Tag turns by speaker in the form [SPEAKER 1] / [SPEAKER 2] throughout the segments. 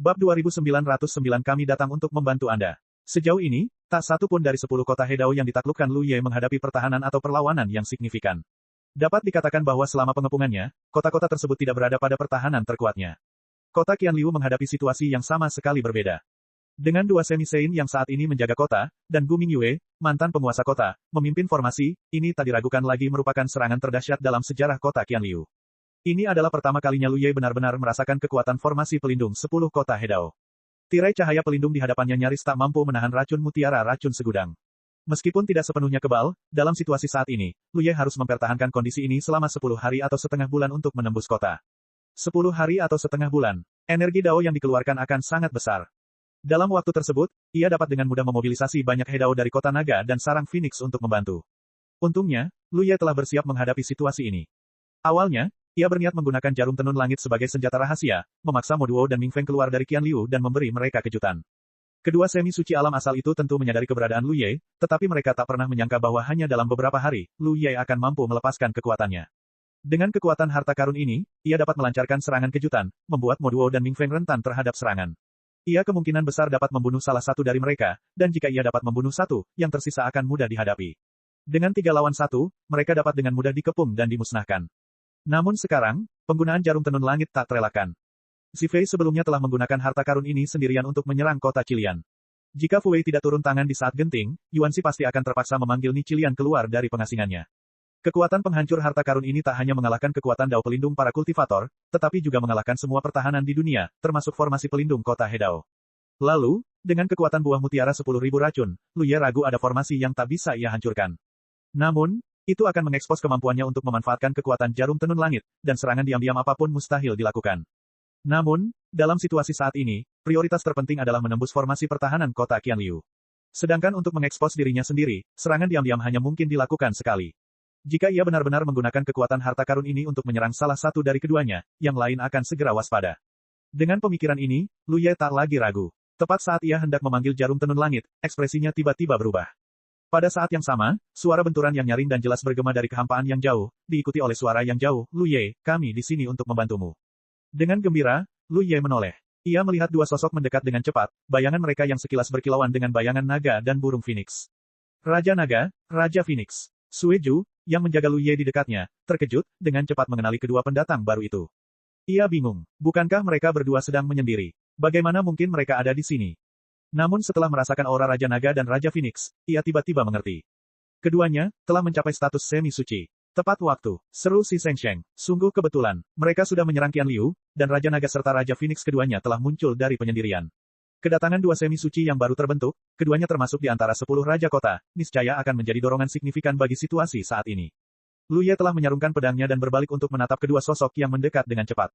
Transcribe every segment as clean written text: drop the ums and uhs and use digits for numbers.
[SPEAKER 1] Bab 2909 kami datang untuk membantu Anda. Sejauh ini, tak satu pun dari 10 kota Hedao yang ditaklukkan Lu Ye menghadapi pertahanan atau perlawanan yang signifikan. Dapat dikatakan bahwa selama pengepungannya, kota-kota tersebut tidak berada pada pertahanan terkuatnya. Kota Qianliu menghadapi situasi yang sama sekali berbeda. Dengan dua semi-sein yang saat ini menjaga kota, dan Gu Mingyue, mantan penguasa kota, memimpin formasi, ini tak diragukan lagi merupakan serangan terdahsyat dalam sejarah kota Qianliu. Ini adalah pertama kalinya Lu Ye benar-benar merasakan kekuatan formasi pelindung 10 kota Hedao. Tirai cahaya pelindung di hadapannya nyaris tak mampu menahan racun mutiara racun segudang. Meskipun tidak sepenuhnya kebal, dalam situasi saat ini, Lu Ye harus mempertahankan kondisi ini selama 10 hari atau setengah bulan untuk menembus kota. 10 hari atau setengah bulan, energi Dao yang dikeluarkan akan sangat besar. Dalam waktu tersebut, ia dapat dengan mudah memobilisasi banyak Hedao dari kota naga dan sarang Phoenix untuk membantu. Untungnya, Lu Ye telah bersiap menghadapi situasi ini. Awalnya, ia berniat menggunakan jarum tenun langit sebagai senjata rahasia, memaksa Mo Duo dan Ming Feng keluar dari Qianliu dan memberi mereka kejutan. Kedua semi suci alam asal itu tentu menyadari keberadaan Lu Ye, tetapi mereka tak pernah menyangka bahwa hanya dalam beberapa hari, Lu Ye akan mampu melepaskan kekuatannya. Dengan kekuatan harta karun ini, ia dapat melancarkan serangan kejutan, membuat Mo Duo dan Ming Feng rentan terhadap serangan. Ia kemungkinan besar dapat membunuh salah satu dari mereka, dan jika ia dapat membunuh satu, yang tersisa akan mudah dihadapi. Dengan 3 lawan 1, mereka dapat dengan mudah dikepung dan dimusnahkan. Namun sekarang, penggunaan jarum tenun langit tak terelakkan. Si Fei sebelumnya telah menggunakan harta karun ini sendirian untuk menyerang kota Qilian. Jika Fu Wei tidak turun tangan di saat genting, Yuan Xi pasti akan terpaksa memanggil Ni Qilian keluar dari pengasingannya. Kekuatan penghancur harta karun ini tak hanya mengalahkan kekuatan Dao pelindung para kultivator, tetapi juga mengalahkan semua pertahanan di dunia, termasuk formasi pelindung kota Hedao. Lalu, dengan kekuatan buah mutiara 10.000 racun, Lu Ye ragu ada formasi yang tak bisa ia hancurkan. Namun, itu akan mengekspos kemampuannya untuk memanfaatkan kekuatan jarum tenun langit, dan serangan diam-diam apapun mustahil dilakukan. Namun, dalam situasi saat ini, prioritas terpenting adalah menembus formasi pertahanan kota Qianliu. Sedangkan untuk mengekspos dirinya sendiri, serangan diam-diam hanya mungkin dilakukan sekali. Jika ia benar-benar menggunakan kekuatan harta karun ini untuk menyerang salah satu dari keduanya, yang lain akan segera waspada. Dengan pemikiran ini, Lu Ye tak lagi ragu. Tepat saat ia hendak memanggil jarum tenun langit, ekspresinya tiba-tiba berubah. Pada saat yang sama, suara benturan yang nyaring dan jelas bergema dari kehampaan yang jauh, diikuti oleh suara yang jauh, Lu Ye, kami di sini untuk membantumu. Dengan gembira, Lu Ye menoleh. Ia melihat dua sosok mendekat dengan cepat, bayangan mereka yang sekilas berkilauan dengan bayangan naga dan burung Phoenix. Raja Naga, Raja Phoenix. Sue Ju, yang menjaga Lu Ye di dekatnya, terkejut, dengan cepat mengenali kedua pendatang baru itu. Ia bingung, bukankah mereka berdua sedang menyendiri? Bagaimana mungkin mereka ada di sini? Namun setelah merasakan aura Raja Naga dan Raja Phoenix, ia tiba-tiba mengerti. Keduanya, telah mencapai status semi-suci. Tepat waktu, seru si Sheng Sheng. Sungguh kebetulan, mereka sudah menyerang Qianliu, dan Raja Naga serta Raja Phoenix keduanya telah muncul dari penyendirian. Kedatangan dua semi-suci yang baru terbentuk, keduanya termasuk di antara 10 Raja Kota, niscaya akan menjadi dorongan signifikan bagi situasi saat ini. Lu Ye telah menyarungkan pedangnya dan berbalik untuk menatap kedua sosok yang mendekat dengan cepat.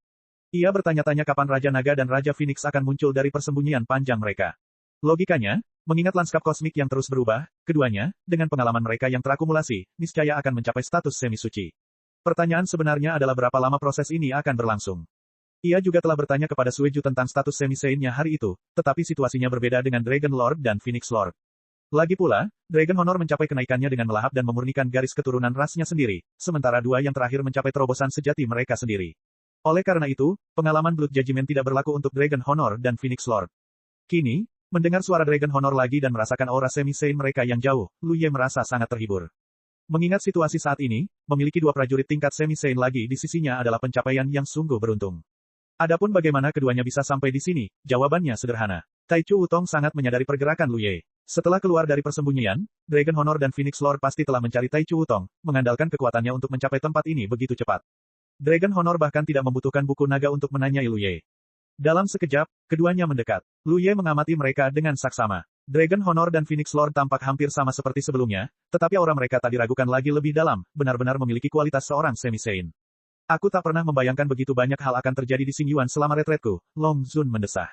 [SPEAKER 1] Ia bertanya-tanya kapan Raja Naga dan Raja Phoenix akan muncul dari persembunyian panjang mereka. Logikanya, mengingat lanskap kosmik yang terus berubah, keduanya, dengan pengalaman mereka yang terakumulasi, niscaya akan mencapai status semi-suci. Pertanyaan sebenarnya adalah berapa lama proses ini akan berlangsung. Ia juga telah bertanya kepada Sue Ju tentang status semi-seinnya hari itu, tetapi situasinya berbeda dengan Dragon Lord dan Phoenix Lord. Lagi pula, Dragon Honor mencapai kenaikannya dengan melahap dan memurnikan garis keturunan rasnya sendiri, sementara dua yang terakhir mencapai terobosan sejati mereka sendiri. Oleh karena itu, pengalaman Blood Judgment tidak berlaku untuk Dragon Honor dan Phoenix Lord. Kini, mendengar suara Dragon Honor lagi dan merasakan aura semi-sein mereka yang jauh, Lu Ye merasa sangat terhibur. Mengingat situasi saat ini, memiliki dua prajurit tingkat semi-sein lagi di sisinya adalah pencapaian yang sungguh beruntung. Adapun bagaimana keduanya bisa sampai di sini, jawabannya sederhana. Taichu Wutong sangat menyadari pergerakan Lu Ye. Setelah keluar dari persembunyian, Dragon Honor dan Phoenix Lord pasti telah mencari Taichu Wutong, mengandalkan kekuatannya untuk mencapai tempat ini begitu cepat. Dragon Honor bahkan tidak membutuhkan buku naga untuk menanyai Lu Ye. Dalam sekejap, keduanya mendekat. Lu Ye mengamati mereka dengan saksama. Dragon Honor dan Phoenix Lord tampak hampir sama seperti sebelumnya, tetapi aura mereka tak diragukan lagi lebih dalam, benar-benar memiliki kualitas seorang semi-sein. Aku tak pernah membayangkan begitu banyak hal akan terjadi di Xingyuan selama retretku, Long Zun mendesah.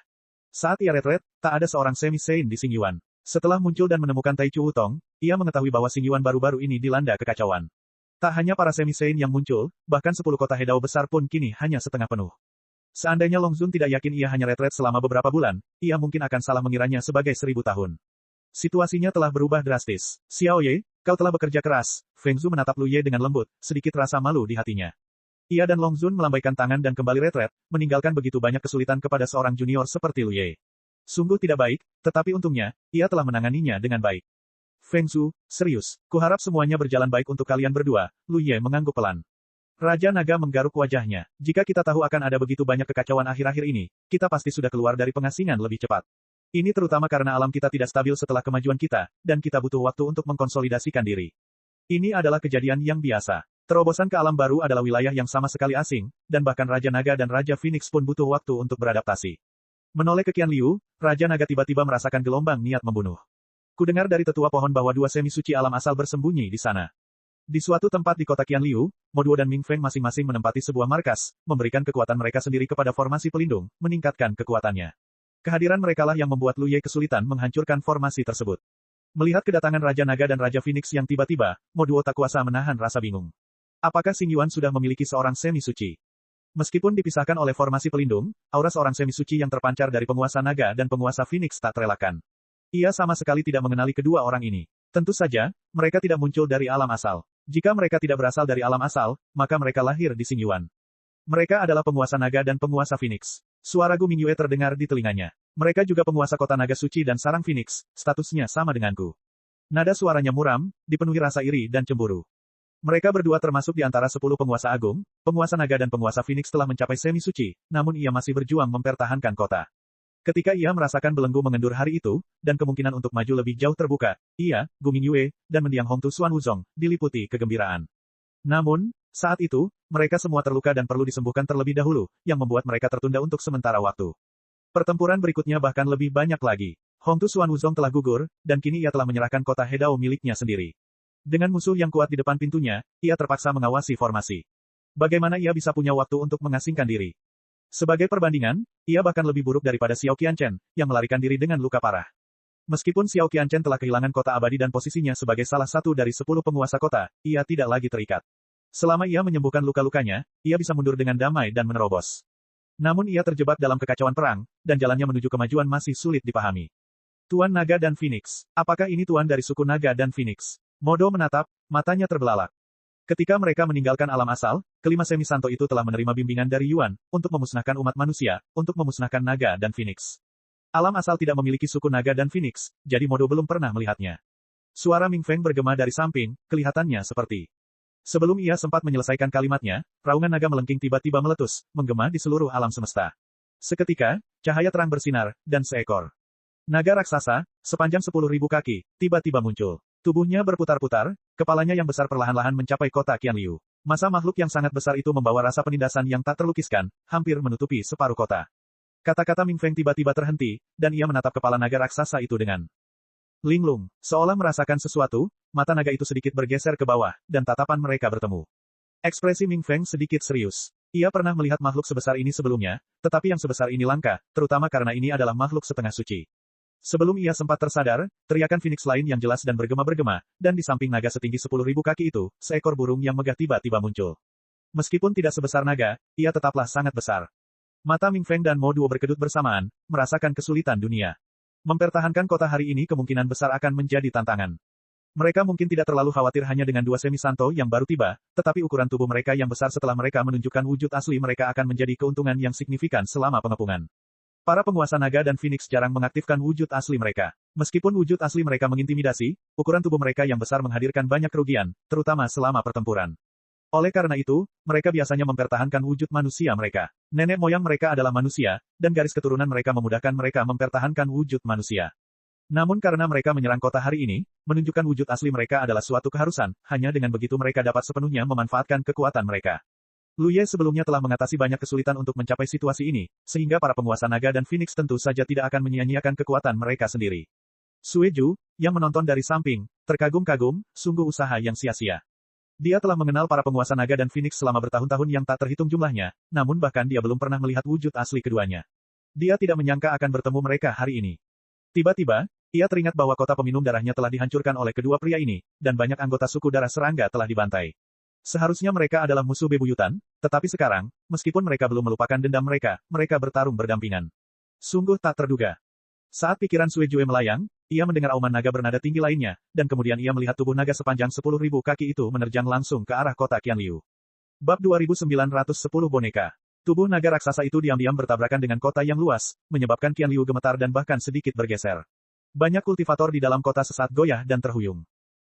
[SPEAKER 1] Saat ia retret, tak ada seorang semi-sein di Xingyuan. Setelah muncul dan menemukan Taichu Wutong, ia mengetahui bahwa Xingyuan baru-baru ini dilanda kekacauan. Tak hanya para semi-sein yang muncul, bahkan 10 kota Hedao besar pun kini hanya setengah penuh. Seandainya Long Zun tidak yakin ia hanya retret selama beberapa bulan, ia mungkin akan salah mengiranya sebagai 1000 tahun. Situasinya telah berubah drastis. Xiao Ye, kau telah bekerja keras. Feng Zhu menatap Lu Ye dengan lembut, sedikit rasa malu di hatinya. Ia dan Long Zun melambaikan tangan dan kembali retret, meninggalkan begitu banyak kesulitan kepada seorang junior seperti Lu Ye. Sungguh tidak baik, tetapi untungnya, ia telah menanganinya dengan baik. Feng Zhu, serius, kuharap semuanya berjalan baik untuk kalian berdua, Lu Ye mengangguk pelan. Raja Naga menggaruk wajahnya. Jika kita tahu akan ada begitu banyak kekacauan akhir-akhir ini, kita pasti sudah keluar dari pengasingan lebih cepat. Ini terutama karena alam kita tidak stabil setelah kemajuan kita, dan kita butuh waktu untuk mengkonsolidasikan diri. Ini adalah kejadian yang biasa. Terobosan ke alam baru adalah wilayah yang sama sekali asing, dan bahkan Raja Naga dan Raja Phoenix pun butuh waktu untuk beradaptasi. Menoleh ke Qian Liu, Raja Naga tiba-tiba merasakan gelombang niat membunuh. Kudengar dari tetua pohon bahwa dua semi suci alam asal bersembunyi di sana. Di suatu tempat di kota Qian Liu, Mo Duo dan Ming Feng masing-masing menempati sebuah markas, memberikan kekuatan mereka sendiri kepada formasi pelindung, meningkatkan kekuatannya. Kehadiran merekalah yang membuat Lu Ye kesulitan menghancurkan formasi tersebut. Melihat kedatangan Raja Naga dan Raja Phoenix yang tiba-tiba, Mo Duo tak kuasa menahan rasa bingung. Apakah Xing Yuan sudah memiliki seorang semi suci? Meskipun dipisahkan oleh formasi pelindung, aura seorang semi suci yang terpancar dari penguasa naga dan penguasa Phoenix tak terelakkan. Ia sama sekali tidak mengenali kedua orang ini. Tentu saja, mereka tidak muncul dari alam asal. Jika mereka tidak berasal dari alam asal, maka mereka lahir di Xing Yuan. Mereka adalah penguasa naga dan penguasa Phoenix. Suara Gu Mingyue terdengar di telinganya. Mereka juga penguasa kota naga suci dan sarang Phoenix, statusnya sama denganku. Nada suaranya muram, dipenuhi rasa iri dan cemburu. Mereka berdua termasuk di antara 10 penguasa agung, penguasa naga dan penguasa Phoenix telah mencapai semi suci, namun ia masih berjuang mempertahankan kota. Ketika ia merasakan belenggu mengendur hari itu, dan kemungkinan untuk maju lebih jauh terbuka, ia, Gu Mingyue, dan mendiang Hong Tu Xuan Wuzong, diliputi kegembiraan. Namun, saat itu, mereka semua terluka dan perlu disembuhkan terlebih dahulu, yang membuat mereka tertunda untuk sementara waktu. Pertempuran berikutnya bahkan lebih banyak lagi. Hong Tu Xuan Wuzong telah gugur, dan kini ia telah menyerahkan kota Hedao miliknya sendiri. Dengan musuh yang kuat di depan pintunya, ia terpaksa mengawasi formasi. Bagaimana ia bisa punya waktu untuk mengasingkan diri? Sebagai perbandingan, ia bahkan lebih buruk daripada Xiao Qianchen, yang melarikan diri dengan luka parah. Meskipun Xiao Qianchen telah kehilangan kota abadi dan posisinya sebagai salah satu dari 10 penguasa kota, ia tidak lagi terikat. Selama ia menyembuhkan luka-lukanya, ia bisa mundur dengan damai dan menerobos. Namun ia terjebak dalam kekacauan perang, dan jalannya menuju kemajuan masih sulit dipahami. Tuan Naga dan Phoenix. Apakah ini tuan dari suku Naga dan Phoenix? Mo Duo menatap, matanya terbelalak. Ketika mereka meninggalkan alam asal, kelima semi santo itu telah menerima bimbingan dari Yuan, untuk memusnahkan umat manusia, untuk memusnahkan naga dan Phoenix. Alam asal tidak memiliki suku naga dan Phoenix, jadi Mo Duo belum pernah melihatnya. Suara Ming Feng bergema dari samping, kelihatannya seperti. Sebelum ia sempat menyelesaikan kalimatnya, raungan naga melengking tiba-tiba meletus, menggema di seluruh alam semesta. Seketika, cahaya terang bersinar, dan seekor naga raksasa, sepanjang 10.000 kaki, tiba-tiba muncul. Tubuhnya berputar-putar, kepalanya yang besar perlahan-lahan mencapai kota Qian Liu. Masa makhluk yang sangat besar itu membawa rasa penindasan yang tak terlukiskan, hampir menutupi separuh kota. Kata-kata Ming Feng tiba-tiba terhenti, dan ia menatap kepala naga raksasa itu dengan linglung. Seolah merasakan sesuatu, mata naga itu sedikit bergeser ke bawah, dan tatapan mereka bertemu. Ekspresi Ming Feng sedikit serius. Ia pernah melihat makhluk sebesar ini sebelumnya, tetapi yang sebesar ini langka, terutama karena ini adalah makhluk setengah suci. Sebelum ia sempat tersadar, teriakan Phoenix lain yang jelas dan bergema-bergema, dan di samping naga setinggi 10.000 kaki itu, seekor burung yang megah tiba-tiba muncul. Meskipun tidak sebesar naga, ia tetaplah sangat besar. Mata Ming Feng dan Mo Duo berkedut bersamaan, merasakan kesulitan dunia. Mempertahankan kota hari ini kemungkinan besar akan menjadi tantangan. Mereka mungkin tidak terlalu khawatir hanya dengan dua semi santo yang baru tiba, tetapi ukuran tubuh mereka yang besar setelah mereka menunjukkan wujud asli mereka akan menjadi keuntungan yang signifikan selama pengepungan. Para penguasa naga dan Phoenix jarang mengaktifkan wujud asli mereka. Meskipun wujud asli mereka mengintimidasi, ukuran tubuh mereka yang besar menghadirkan banyak kerugian, terutama selama pertempuran. Oleh karena itu, mereka biasanya mempertahankan wujud manusia mereka. Nenek moyang mereka adalah manusia, dan garis keturunan mereka memudahkan mereka mempertahankan wujud manusia. Namun karena mereka menyerang kota hari ini, menunjukkan wujud asli mereka adalah suatu keharusan, hanya dengan begitu mereka dapat sepenuhnya memanfaatkan kekuatan mereka. Lu Ye sebelumnya telah mengatasi banyak kesulitan untuk mencapai situasi ini, sehingga para penguasa naga dan Phoenix tentu saja tidak akan menyia-nyiakan kekuatan mereka sendiri. Sue Ju, yang menonton dari samping, terkagum-kagum, sungguh usaha yang sia-sia. Dia telah mengenal para penguasa naga dan Phoenix selama bertahun-tahun yang tak terhitung jumlahnya, namun bahkan dia belum pernah melihat wujud asli keduanya. Dia tidak menyangka akan bertemu mereka hari ini. Tiba-tiba, ia teringat bahwa kota peminum darahnya telah dihancurkan oleh kedua pria ini, dan banyak anggota suku darah serangga telah dibantai. Seharusnya mereka adalah musuh bebuyutan, tetapi sekarang, meskipun mereka belum melupakan dendam mereka, mereka bertarung berdampingan. Sungguh tak terduga. Saat pikiran Sue Jue melayang, ia mendengar auman naga bernada tinggi lainnya, dan kemudian ia melihat tubuh naga sepanjang 10.000 kaki itu menerjang langsung ke arah kota Qian Liu. Bab 2910 boneka. Tubuh naga raksasa itu diam-diam bertabrakan dengan kota yang luas, menyebabkan Qian Liu gemetar dan bahkan sedikit bergeser. Banyak kultivator di dalam kota sesaat goyah dan terhuyung.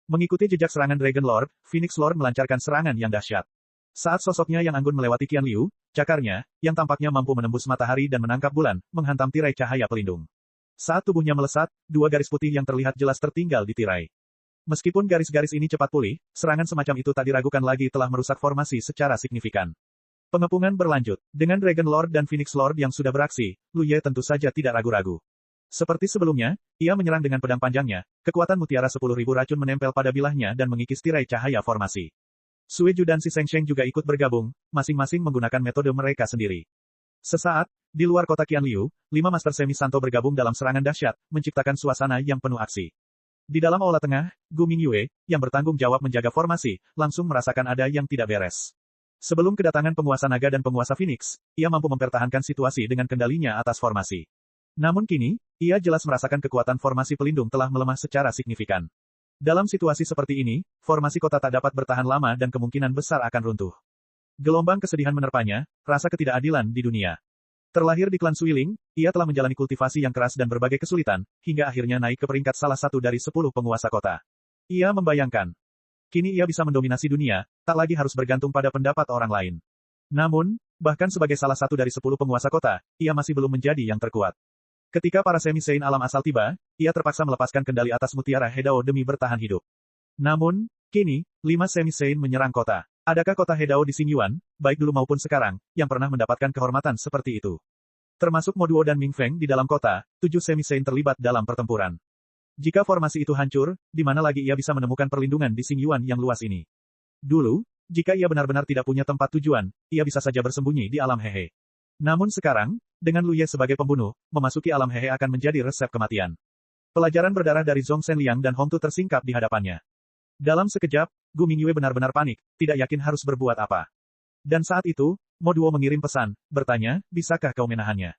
[SPEAKER 1] Mengikuti jejak serangan Dragon Lord, Phoenix Lord melancarkan serangan yang dahsyat. Saat sosoknya yang anggun melewati Qian Liu, cakarnya, yang tampaknya mampu menembus matahari dan menangkap bulan, menghantam tirai cahaya pelindung. Saat tubuhnya melesat, dua garis putih yang terlihat jelas tertinggal di tirai. Meskipun garis-garis ini cepat pulih, serangan semacam itu tak diragukan lagi telah merusak formasi secara signifikan. Pengepungan berlanjut. Dengan Dragon Lord dan Phoenix Lord yang sudah beraksi, Lu Ye tentu saja tidak ragu-ragu. Seperti sebelumnya, ia menyerang dengan pedang panjangnya, kekuatan mutiara 10.000 racun menempel pada bilahnya dan mengikis tirai cahaya formasi. Sue Ju dan Si Seng Sheng juga ikut bergabung, masing-masing menggunakan metode mereka sendiri. Sesaat, di luar kota Qian Liu, 5 Master Semi Santo bergabung dalam serangan dahsyat, menciptakan suasana yang penuh aksi. Di dalam aula tengah, Gu Mingyue, yang bertanggung jawab menjaga formasi, langsung merasakan ada yang tidak beres. Sebelum kedatangan penguasa naga dan penguasa Phoenix, ia mampu mempertahankan situasi dengan kendalinya atas formasi. Namun kini, ia jelas merasakan kekuatan formasi pelindung telah melemah secara signifikan. Dalam situasi seperti ini, formasi kota tak dapat bertahan lama dan kemungkinan besar akan runtuh. Gelombang kesedihan menerpanya, rasa ketidakadilan di dunia. Terlahir di klan Suiling, ia telah menjalani kultivasi yang keras dan berbagai kesulitan, hingga akhirnya naik ke peringkat salah satu dari 10 penguasa kota. Ia membayangkan, kini ia bisa mendominasi dunia, tak lagi harus bergantung pada pendapat orang lain. Namun, bahkan sebagai salah satu dari 10 penguasa kota, ia masih belum menjadi yang terkuat. Ketika para semi-saint alam asal tiba, ia terpaksa melepaskan kendali atas mutiara Hedao demi bertahan hidup. Namun, kini, 5 semi-saint menyerang kota. Adakah kota Hedao di Xingyuan, baik dulu maupun sekarang, yang pernah mendapatkan kehormatan seperti itu? Termasuk Mo Duo dan Ming Feng di dalam kota, 7 semi-saint terlibat dalam pertempuran. Jika formasi itu hancur, di mana lagi ia bisa menemukan perlindungan di Xingyuan yang luas ini? Dulu, jika ia benar-benar tidak punya tempat tujuan, ia bisa saja bersembunyi di alam Hehe. Namun sekarang, dengan Lu Ye sebagai pembunuh, memasuki alam Hehe akan menjadi resep kematian. Pelajaran berdarah dari Zhong Shenliang dan Hong Tu tersingkap di hadapannya. Dalam sekejap, Gu Mingyue benar-benar panik, tidak yakin harus berbuat apa. Dan saat itu, Mo Duo mengirim pesan, bertanya, bisakah kau menahannya?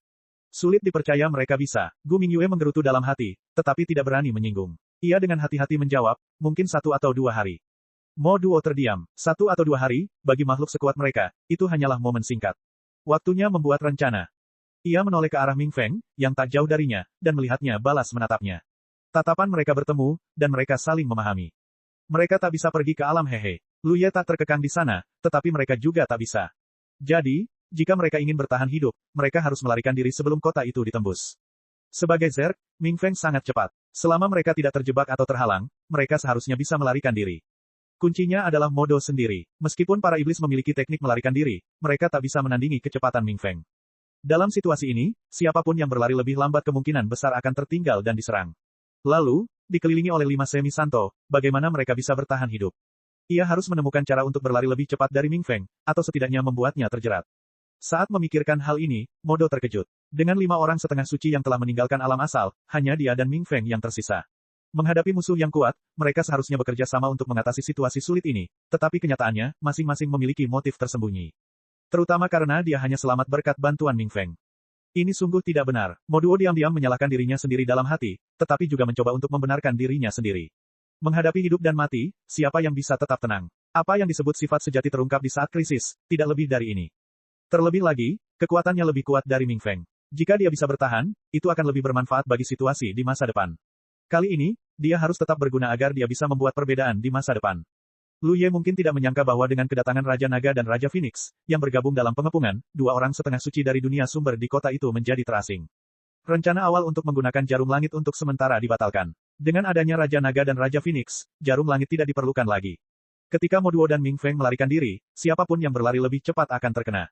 [SPEAKER 1] Sulit dipercaya mereka bisa. Gu Mingyue menggerutu dalam hati, tetapi tidak berani menyinggung. Ia dengan hati-hati menjawab, mungkin 1 atau 2 hari. Mo Duo terdiam. 1 atau 2 hari, bagi makhluk sekuat mereka, itu hanyalah momen singkat. Waktunya membuat rencana. Ia menoleh ke arah Ming Feng, yang tak jauh darinya, dan melihatnya balas menatapnya. Tatapan mereka bertemu, dan mereka saling memahami. Mereka tak bisa pergi ke alam Hehe. Lu Ye tak terkekang di sana, tetapi mereka juga tak bisa. Jadi, jika mereka ingin bertahan hidup, mereka harus melarikan diri sebelum kota itu ditembus. Sebagai Zerg, Ming Feng sangat cepat. Selama mereka tidak terjebak atau terhalang, mereka seharusnya bisa melarikan diri. Kuncinya adalah Modo sendiri. Meskipun para iblis memiliki teknik melarikan diri, mereka tak bisa menandingi kecepatan Ming Feng. Dalam situasi ini, siapapun yang berlari lebih lambat kemungkinan besar akan tertinggal dan diserang. Lalu, dikelilingi oleh 5 semi santo, bagaimana mereka bisa bertahan hidup? Ia harus menemukan cara untuk berlari lebih cepat dari Ming Feng, atau setidaknya membuatnya terjerat. Saat memikirkan hal ini, Modo terkejut. Dengan 5 orang setengah suci yang telah meninggalkan alam asal, hanya dia dan Ming Feng yang tersisa. Menghadapi musuh yang kuat, mereka seharusnya bekerja sama untuk mengatasi situasi sulit ini, tetapi kenyataannya, masing-masing memiliki motif tersembunyi. Terutama karena dia hanya selamat berkat bantuan Ming Feng. Ini sungguh tidak benar. Mo Duo diam-diam menyalahkan dirinya sendiri dalam hati, tetapi juga mencoba untuk membenarkan dirinya sendiri. Menghadapi hidup dan mati, siapa yang bisa tetap tenang? Apa yang disebut sifat sejati terungkap di saat krisis, tidak lebih dari ini. Terlebih lagi, kekuatannya lebih kuat dari Ming Feng. Jika dia bisa bertahan, itu akan lebih bermanfaat bagi situasi di masa depan. Kali ini, dia harus tetap berguna agar dia bisa membuat perbedaan di masa depan. Lu Ye mungkin tidak menyangka bahwa dengan kedatangan Raja Naga dan Raja Phoenix, yang bergabung dalam pengepungan, 2 orang setengah suci dari dunia sumber di kota itu menjadi terasing. Rencana awal untuk menggunakan jarum langit untuk sementara dibatalkan. Dengan adanya Raja Naga dan Raja Phoenix, jarum langit tidak diperlukan lagi. Ketika Mo Duo dan Ming Feng melarikan diri, siapapun yang berlari lebih cepat akan terkena.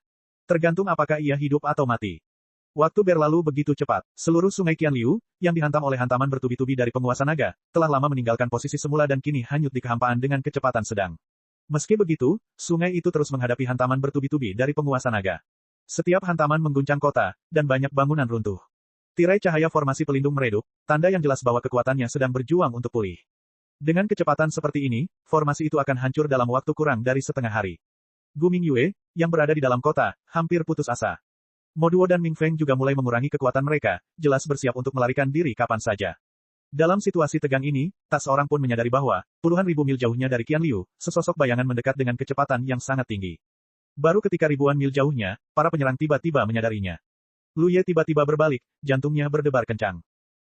[SPEAKER 1] Tergantung apakah ia hidup atau mati. Waktu berlalu begitu cepat. Seluruh sungai Qian Liu, yang dihantam oleh hantaman bertubi-tubi dari penguasa naga, telah lama meninggalkan posisi semula dan kini hanyut di kehampaan dengan kecepatan sedang. Meski begitu, sungai itu terus menghadapi hantaman bertubi-tubi dari penguasa naga. Setiap hantaman mengguncang kota, dan banyak bangunan runtuh. Tirai cahaya formasi pelindung meredup, tanda yang jelas bahwa kekuatannya sedang berjuang untuk pulih. Dengan kecepatan seperti ini, formasi itu akan hancur dalam waktu kurang dari setengah hari. Gu Mingyue, yang berada di dalam kota, hampir putus asa. Mo Duo dan Ming Feng juga mulai mengurangi kekuatan mereka, jelas bersiap untuk melarikan diri kapan saja. Dalam situasi tegang ini, tak seorang pun menyadari bahwa, puluhan ribu mil jauhnya dari Qian Liu, sesosok bayangan mendekat dengan kecepatan yang sangat tinggi. Baru ketika ribuan mil jauhnya, para penyerang tiba-tiba menyadarinya. Lu Ye tiba-tiba berbalik, jantungnya berdebar kencang.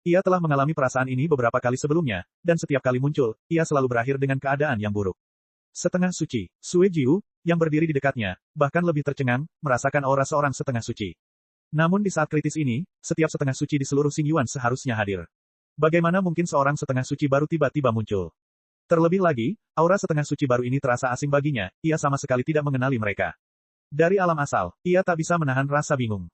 [SPEAKER 1] Ia telah mengalami perasaan ini beberapa kali sebelumnya, dan setiap kali muncul, ia selalu berakhir dengan keadaan yang buruk. Setengah suci, Sue Jiu, yang berdiri di dekatnya, bahkan lebih tercengang, merasakan aura seorang setengah suci. Namun di saat kritis ini, setiap setengah suci di seluruh Xingyuan seharusnya hadir. Bagaimana mungkin seorang setengah suci baru tiba-tiba muncul? Terlebih lagi, aura setengah suci baru ini terasa asing baginya, ia sama sekali tidak mengenali mereka. Dari alam asal, ia tak bisa menahan rasa bingung.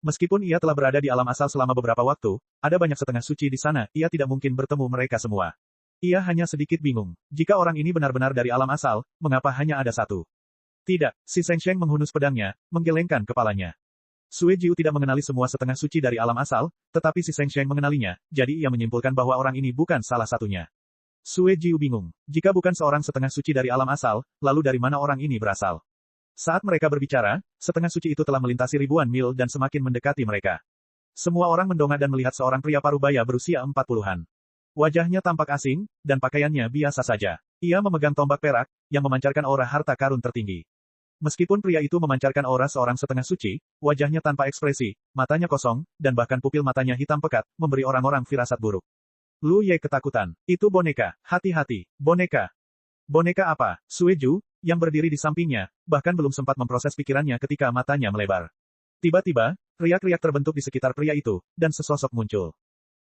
[SPEAKER 1] Meskipun ia telah berada di alam asal selama beberapa waktu, ada banyak setengah suci di sana, ia tidak mungkin bertemu mereka semua. Ia hanya sedikit bingung. Jika orang ini benar-benar dari alam asal, mengapa hanya ada satu? Tidak, si Seng Sheng menghunus pedangnya, menggelengkan kepalanya. Sue Jiu tidak mengenali semua setengah suci dari alam asal, tetapi si Seng Sheng mengenalinya, jadi ia menyimpulkan bahwa orang ini bukan salah satunya. Sue Jiu bingung. Jika bukan seorang setengah suci dari alam asal, lalu dari mana orang ini berasal? Saat mereka berbicara, setengah suci itu telah melintasi ribuan mil dan semakin mendekati mereka. Semua orang mendongak dan melihat seorang pria parubaya berusia 40-an. Wajahnya tampak asing, dan pakaiannya biasa saja. Ia memegang tombak perak, yang memancarkan aura harta karun tertinggi. Meskipun pria itu memancarkan aura seorang setengah suci, wajahnya tanpa ekspresi, matanya kosong, dan bahkan pupil matanya hitam pekat, memberi orang-orang firasat buruk. Lu Ye ketakutan. Itu boneka, hati-hati, boneka. Boneka apa? Sue Jiu, yang berdiri di sampingnya, bahkan belum sempat memproses pikirannya ketika matanya melebar. Tiba-tiba, riak-riak terbentuk di sekitar pria itu, dan sesosok muncul.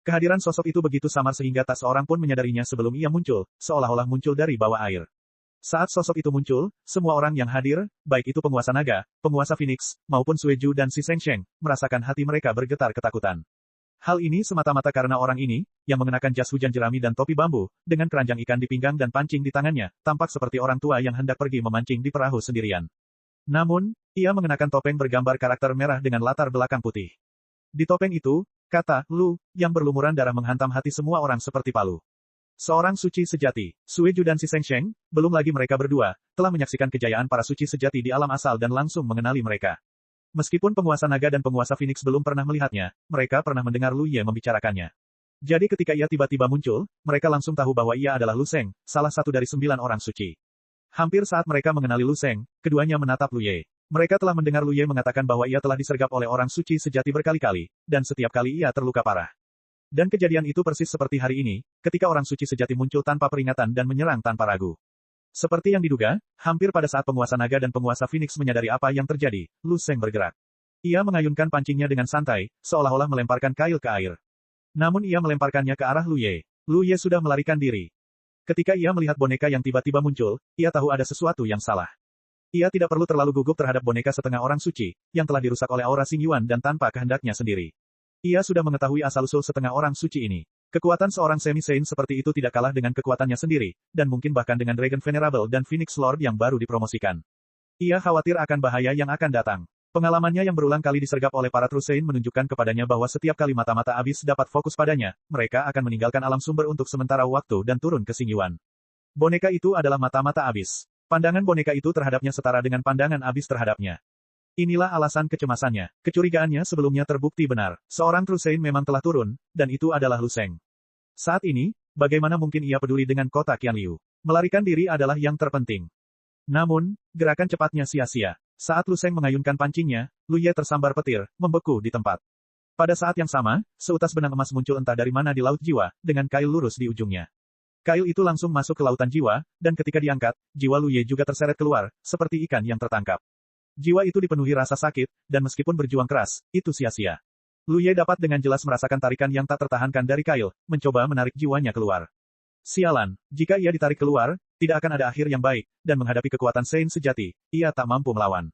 [SPEAKER 1] Kehadiran sosok itu begitu samar sehingga tak seorang pun menyadarinya sebelum ia muncul, seolah-olah muncul dari bawah air. Saat sosok itu muncul, semua orang yang hadir, baik itu penguasa naga, penguasa Phoenix, maupun Sue Jiu dan si Seng Sheng, merasakan hati mereka bergetar ketakutan. Hal ini semata-mata karena orang ini, yang mengenakan jas hujan jerami dan topi bambu, dengan keranjang ikan di pinggang dan pancing di tangannya, tampak seperti orang tua yang hendak pergi memancing di perahu sendirian. Namun, ia mengenakan topeng bergambar karakter merah dengan latar belakang putih. Di topeng itu, kata Lu, yang berlumuran darah menghantam hati semua orang seperti palu. Seorang suci sejati, Sue Jiu dan si Seng Sheng, belum lagi mereka berdua, telah menyaksikan kejayaan para suci sejati di alam asal dan langsung mengenali mereka. Meskipun penguasa naga dan penguasa Phoenix belum pernah melihatnya, mereka pernah mendengar Lu Ye membicarakannya. Jadi ketika ia tiba-tiba muncul, mereka langsung tahu bahwa ia adalah Lu Sheng, salah satu dari 9 orang suci. Hampir saat mereka mengenali Lu Sheng, keduanya menatap Lu Ye. Mereka telah mendengar Lu Ye mengatakan bahwa ia telah disergap oleh orang suci sejati berkali-kali, dan setiap kali ia terluka parah. Dan kejadian itu persis seperti hari ini, ketika orang suci sejati muncul tanpa peringatan dan menyerang tanpa ragu. Seperti yang diduga, hampir pada saat penguasa naga dan penguasa Phoenix menyadari apa yang terjadi, Lu Sheng bergerak. Ia mengayunkan pancingnya dengan santai, seolah-olah melemparkan kail ke air. Namun ia melemparkannya ke arah Lu Ye. Lu Ye sudah melarikan diri. Ketika ia melihat boneka yang tiba-tiba muncul, ia tahu ada sesuatu yang salah. Ia tidak perlu terlalu gugup terhadap boneka setengah orang suci, yang telah dirusak oleh aura Xingyuan dan tanpa kehendaknya sendiri. Ia sudah mengetahui asal-usul setengah orang suci ini. Kekuatan seorang semi-saint seperti itu tidak kalah dengan kekuatannya sendiri, dan mungkin bahkan dengan Dragon Venerable dan Phoenix Lord yang baru dipromosikan. Ia khawatir akan bahaya yang akan datang. Pengalamannya yang berulang kali disergap oleh para True Saint menunjukkan kepadanya bahwa setiap kali mata-mata abis dapat fokus padanya, mereka akan meninggalkan alam sumber untuk sementara waktu dan turun ke Xingyuan. Boneka itu adalah mata-mata abis. Pandangan boneka itu terhadapnya setara dengan pandangan abis terhadapnya. Inilah alasan kecemasannya. Kecurigaannya sebelumnya terbukti benar. Seorang True Saint memang telah turun, dan itu adalah Lu Sheng. Saat ini, bagaimana mungkin ia peduli dengan kota Qianliu? Melarikan diri adalah yang terpenting. Namun, gerakan cepatnya sia-sia. Saat Lu Sheng mengayunkan pancingnya, Lu Ye tersambar petir, membeku di tempat. Pada saat yang sama, seutas benang emas muncul entah dari mana di Laut Jiwa, dengan kail lurus di ujungnya. Kail itu langsung masuk ke Lautan Jiwa, dan ketika diangkat, jiwa Lu Ye juga terseret keluar, seperti ikan yang tertangkap. Jiwa itu dipenuhi rasa sakit, dan meskipun berjuang keras, itu sia-sia. Lu Ye dapat dengan jelas merasakan tarikan yang tak tertahankan dari kail, mencoba menarik jiwanya keluar. Sialan, jika ia ditarik keluar, tidak akan ada akhir yang baik, dan menghadapi kekuatan Saint sejati, ia tak mampu melawan.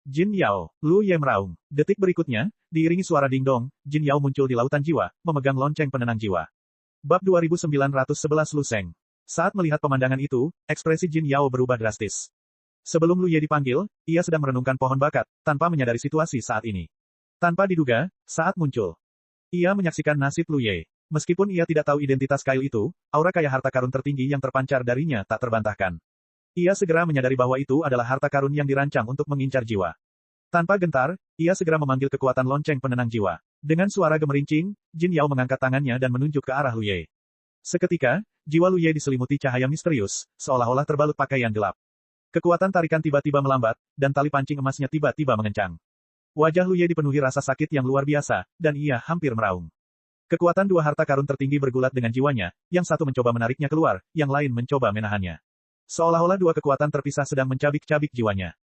[SPEAKER 1] Jin Yao, Lu Ye meraung. Detik berikutnya, diiringi suara ding-dong, Jin Yao muncul di Lautan Jiwa, memegang lonceng penenang jiwa. Bab 2911 Lu Sheng. Saat melihat pemandangan itu, ekspresi Jin Yao berubah drastis. Sebelum Lu Ye dipanggil, ia sedang merenungkan pohon bakat, tanpa menyadari situasi saat ini. Tanpa diduga, saat muncul, ia menyaksikan nasib Lu Ye. Meskipun ia tidak tahu identitas kail itu, aura kaya harta karun tertinggi yang terpancar darinya tak terbantahkan. Ia segera menyadari bahwa itu adalah harta karun yang dirancang untuk mengincar jiwa. Tanpa gentar, ia segera memanggil kekuatan lonceng penenang jiwa. Dengan suara gemerincing, Jin Yao mengangkat tangannya dan menunjuk ke arah Lu Ye. Seketika, jiwa Lu Ye diselimuti cahaya misterius, seolah-olah terbalut pakaian gelap. Kekuatan tarikan tiba-tiba melambat, dan tali pancing emasnya tiba-tiba mengencang. Wajah Lu Ye dipenuhi rasa sakit yang luar biasa, dan ia hampir meraung. Kekuatan dua harta karun tertinggi bergulat dengan jiwanya, yang satu mencoba menariknya keluar, yang lain mencoba menahannya. Seolah-olah dua kekuatan terpisah sedang mencabik-cabik jiwanya.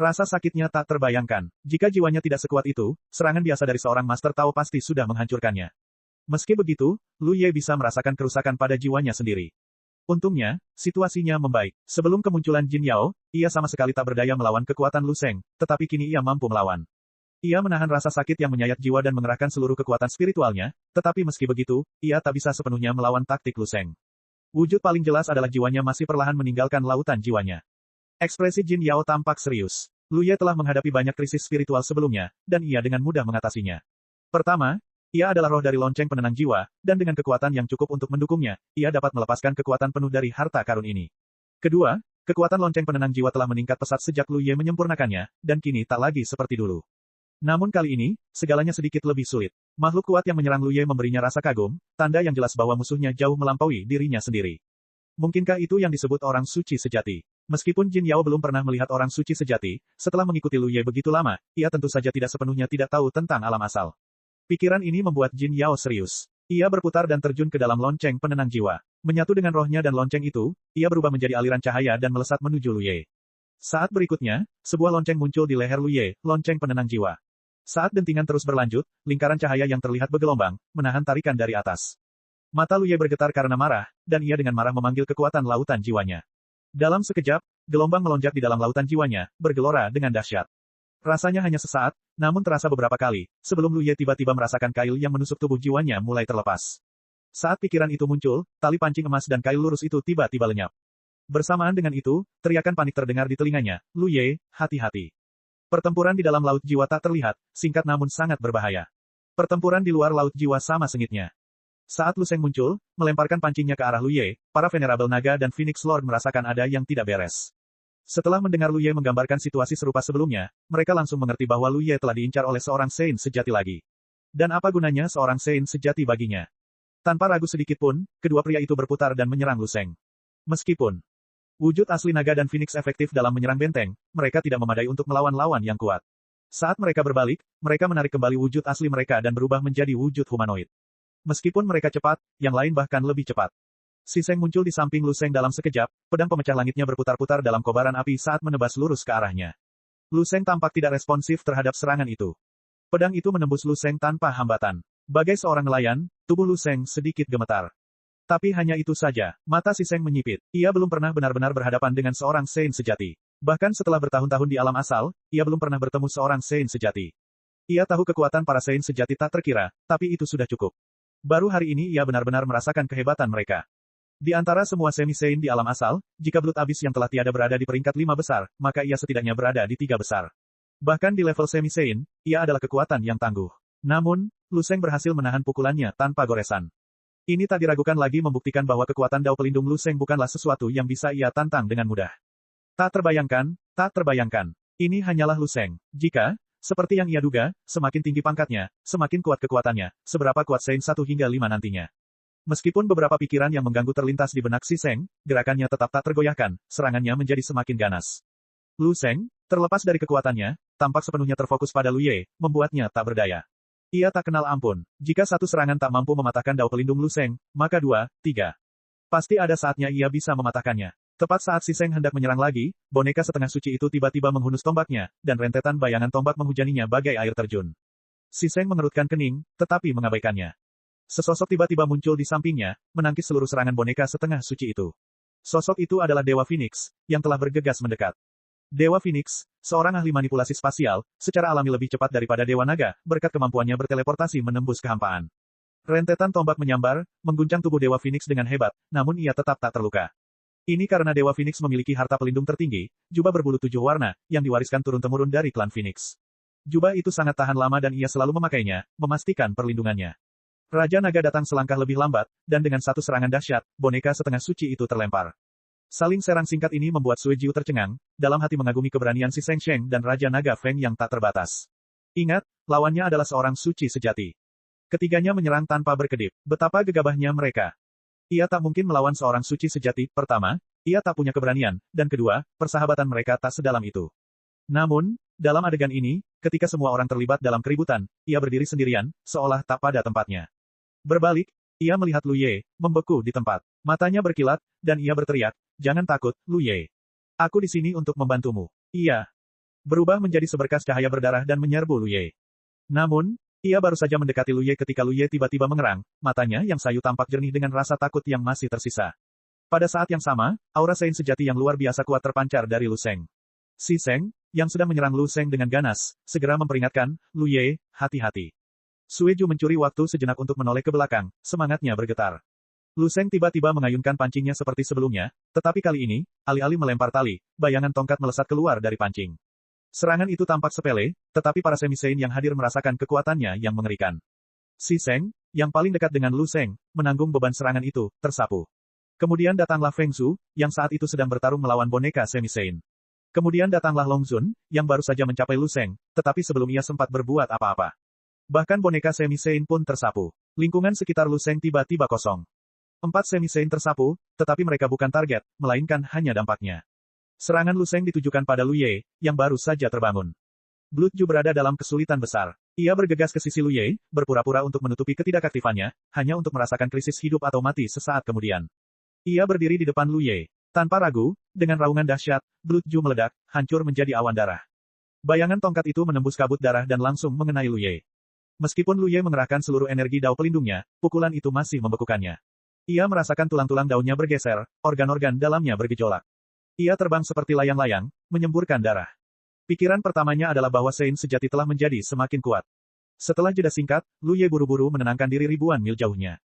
[SPEAKER 1] Rasa sakitnya tak terbayangkan. Jika jiwanya tidak sekuat itu, serangan biasa dari seorang Master Tao pasti sudah menghancurkannya. Meski begitu, Lu Ye bisa merasakan kerusakan pada jiwanya sendiri. Untungnya, situasinya membaik. Sebelum kemunculan Jin Yao, ia sama sekali tak berdaya melawan kekuatan Lu Sheng, tetapi kini ia mampu melawan. Ia menahan rasa sakit yang menyayat jiwa dan mengerahkan seluruh kekuatan spiritualnya, tetapi meski begitu, ia tak bisa sepenuhnya melawan taktik Lu Sheng. Wujud paling jelas adalah jiwanya masih perlahan meninggalkan lautan jiwanya. Ekspresi Jin Yao tampak serius. Lu Ye telah menghadapi banyak krisis spiritual sebelumnya, dan ia dengan mudah mengatasinya. Pertama, ia adalah roh dari lonceng penenang jiwa, dan dengan kekuatan yang cukup untuk mendukungnya, ia dapat melepaskan kekuatan penuh dari harta karun ini. Kedua, kekuatan lonceng penenang jiwa telah meningkat pesat sejak Lu Ye menyempurnakannya, dan kini tak lagi seperti dulu. Namun kali ini, segalanya sedikit lebih sulit. Makhluk kuat yang menyerang Lu Ye memberinya rasa kagum, tanda yang jelas bahwa musuhnya jauh melampaui dirinya sendiri. Mungkinkah itu yang disebut orang suci sejati? Meskipun Jin Yao belum pernah melihat orang suci sejati, setelah mengikuti Lu Ye begitu lama, ia tentu saja tidak sepenuhnya tidak tahu tentang alam asal. Pikiran ini membuat Jin Yao serius. Ia berputar dan terjun ke dalam lonceng penenang jiwa. Menyatu dengan rohnya dan lonceng itu, ia berubah menjadi aliran cahaya dan melesat menuju Lu Ye. Saat berikutnya, sebuah lonceng muncul di leher Lu Ye, lonceng penenang jiwa. Saat dentingan terus berlanjut, lingkaran cahaya yang terlihat bergelombang, menahan tarikan dari atas. Mata Lu Ye bergetar karena marah, dan ia dengan marah memanggil kekuatan lautan jiwanya. Dalam sekejap, gelombang melonjak di dalam lautan jiwanya, bergelora dengan dahsyat. Rasanya hanya sesaat, namun terasa beberapa kali, sebelum Lu Ye tiba-tiba merasakan kail yang menusuk tubuh jiwanya mulai terlepas. Saat pikiran itu muncul, tali pancing emas dan kail lurus itu tiba-tiba lenyap. Bersamaan dengan itu, teriakan panik terdengar di telinganya, "Lu Ye, hati-hati." Pertempuran di dalam laut jiwa tak terlihat, singkat namun sangat berbahaya. Pertempuran di luar laut jiwa sama sengitnya. Saat Lu Sheng muncul, melemparkan pancingnya ke arah Lu Ye, para Venerable Naga dan Phoenix Lord merasakan ada yang tidak beres. Setelah mendengar Lu Ye menggambarkan situasi serupa sebelumnya, mereka langsung mengerti bahwa Lu Ye telah diincar oleh seorang Sein sejati lagi. Dan apa gunanya seorang Sein sejati baginya? Tanpa ragu sedikit pun, kedua pria itu berputar dan menyerang Lu Sheng. Meskipun wujud asli naga dan Phoenix efektif dalam menyerang benteng, mereka tidak memadai untuk melawan lawan yang kuat. Saat mereka berbalik, mereka menarik kembali wujud asli mereka dan berubah menjadi wujud humanoid. Meskipun mereka cepat, yang lain bahkan lebih cepat. Si Sheng muncul di samping Lu Sheng dalam sekejap, pedang pemecah langitnya berputar-putar dalam kobaran api saat menebas lurus ke arahnya. Lu Sheng tampak tidak responsif terhadap serangan itu. Pedang itu menembus Lu Sheng tanpa hambatan. Bagai seorang nelayan, tubuh Lu Sheng sedikit gemetar. Tapi hanya itu saja, mata si Sheng menyipit. Ia belum pernah benar-benar berhadapan dengan seorang Sein sejati. Bahkan setelah bertahun-tahun di alam asal, ia belum pernah bertemu seorang Sein sejati. Ia tahu kekuatan para Sein sejati tak terkira, tapi itu sudah cukup. Baru hari ini ia benar-benar merasakan kehebatan mereka. Di antara semua semi-Sein di alam asal, jika belut abis yang telah tiada berada di peringkat 5 besar, maka ia setidaknya berada di 3 besar. Bahkan di level semi-Sein, ia adalah kekuatan yang tangguh. Namun, Lu Sheng berhasil menahan pukulannya tanpa goresan. Ini tak diragukan lagi membuktikan bahwa kekuatan Dao pelindung Lu Sheng bukanlah sesuatu yang bisa ia tantang dengan mudah. Tak terbayangkan. Ini hanyalah Lu Sheng. Jika, seperti yang ia duga, semakin tinggi pangkatnya, semakin kuat kekuatannya, seberapa kuat Sein 1 hingga 5 nantinya. Meskipun beberapa pikiran yang mengganggu terlintas di benak si Sheng, gerakannya tetap tak tergoyahkan, serangannya menjadi semakin ganas. Lu Sheng, terlepas dari kekuatannya, tampak sepenuhnya terfokus pada Lu Ye, membuatnya tak berdaya. Ia tak kenal ampun. Jika satu serangan tak mampu mematahkan Dao pelindung Lu Sheng, maka 2, 3. Pasti ada saatnya ia bisa mematahkannya. Tepat saat si Sheng hendak menyerang lagi, boneka setengah suci itu tiba-tiba menghunus tombaknya, dan rentetan bayangan tombak menghujaninya bagai air terjun. Si Sheng mengerutkan kening, tetapi mengabaikannya. Sesosok tiba-tiba muncul di sampingnya, menangkis seluruh serangan boneka setengah suci itu. Sosok itu adalah Dewa Phoenix, yang telah bergegas mendekat. Dewa Phoenix, seorang ahli manipulasi spasial, secara alami lebih cepat daripada Dewa Naga, berkat kemampuannya berteleportasi menembus kehampaan. Rentetan tombak menyambar, mengguncang tubuh Dewa Phoenix dengan hebat, namun ia tetap tak terluka. Ini karena Dewa Phoenix memiliki harta pelindung tertinggi, jubah berbulu 7 warna, yang diwariskan turun-temurun dari klan Phoenix. Jubah itu sangat tahan lama dan ia selalu memakainya, memastikan perlindungannya. Raja Naga datang selangkah lebih lambat, dan dengan satu serangan dahsyat, boneka setengah suci itu terlempar. Saling serang singkat ini membuat Sui Jiu tercengang, dalam hati mengagumi keberanian si Sheng Sheng dan Raja Naga Feng yang tak terbatas. Ingat, lawannya adalah seorang suci sejati. Ketiganya menyerang tanpa berkedip. Betapa gegabahnya mereka. Ia tak mungkin melawan seorang suci sejati. Pertama, ia tak punya keberanian, dan kedua, persahabatan mereka tak sedalam itu. Namun, dalam adegan ini, ketika semua orang terlibat dalam keributan, ia berdiri sendirian, seolah tak pada tempatnya. Berbalik, ia melihat Lu Ye, membeku di tempat. Matanya berkilat, dan ia berteriak, "Jangan takut, Lu Ye. Aku di sini untuk membantumu." Ia berubah menjadi seberkas cahaya berdarah dan menyerbu Lu Ye. Namun, ia baru saja mendekati Lu Ye ketika Lu Ye tiba-tiba mengerang, matanya yang sayu tampak jernih dengan rasa takut yang masih tersisa. Pada saat yang sama, aura Sein sejati yang luar biasa kuat terpancar dari Lu Sheng. Si Sheng, yang sedang menyerang Lu Sheng dengan ganas, segera memperingatkan, "Lu Ye, hati-hati." Sueju mencuri waktu sejenak untuk menoleh ke belakang, semangatnya bergetar. Lu Sheng tiba-tiba mengayunkan pancingnya seperti sebelumnya, tetapi kali ini, alih-alih melempar tali, bayangan tongkat melesat keluar dari pancing. Serangan itu tampak sepele, tetapi para semi-Sein yang hadir merasakan kekuatannya yang mengerikan. Si Sheng, yang paling dekat dengan Lu Sheng, menanggung beban serangan itu, tersapu. Kemudian datanglah Feng Zhu, yang saat itu sedang bertarung melawan boneka semi-Sein. Kemudian datanglah Long Zun, yang baru saja mencapai Lu Sheng, tetapi sebelum ia sempat berbuat apa-apa. Bahkan boneka semi-Sein pun tersapu. Lingkungan sekitar Lu Sheng tiba-tiba kosong. 4 semi-Sein tersapu, tetapi mereka bukan target, melainkan hanya dampaknya. Serangan Lu Sheng ditujukan pada Lu Ye, yang baru saja terbangun. Blood Ju berada dalam kesulitan besar. Ia bergegas ke sisi Lu Ye, berpura-pura untuk menutupi ketidakaktifannya, hanya untuk merasakan krisis hidup atau mati sesaat kemudian. Ia berdiri di depan Lu Ye. Tanpa ragu, dengan raungan dahsyat, Blood Ju meledak, hancur menjadi awan darah. Bayangan tongkat itu menembus kabut darah dan langsung mengenai Lu Ye. Meskipun Lu Ye mengerahkan seluruh energi dao pelindungnya, pukulan itu masih membekukannya. Ia merasakan tulang-tulang daunnya bergeser, organ-organ dalamnya bergejolak. Ia terbang seperti layang-layang, menyemburkan darah. Pikiran pertamanya adalah bahwa Sein sejati telah menjadi semakin kuat. Setelah jeda singkat, Lu Ye buru-buru menenangkan diri ribuan mil jauhnya.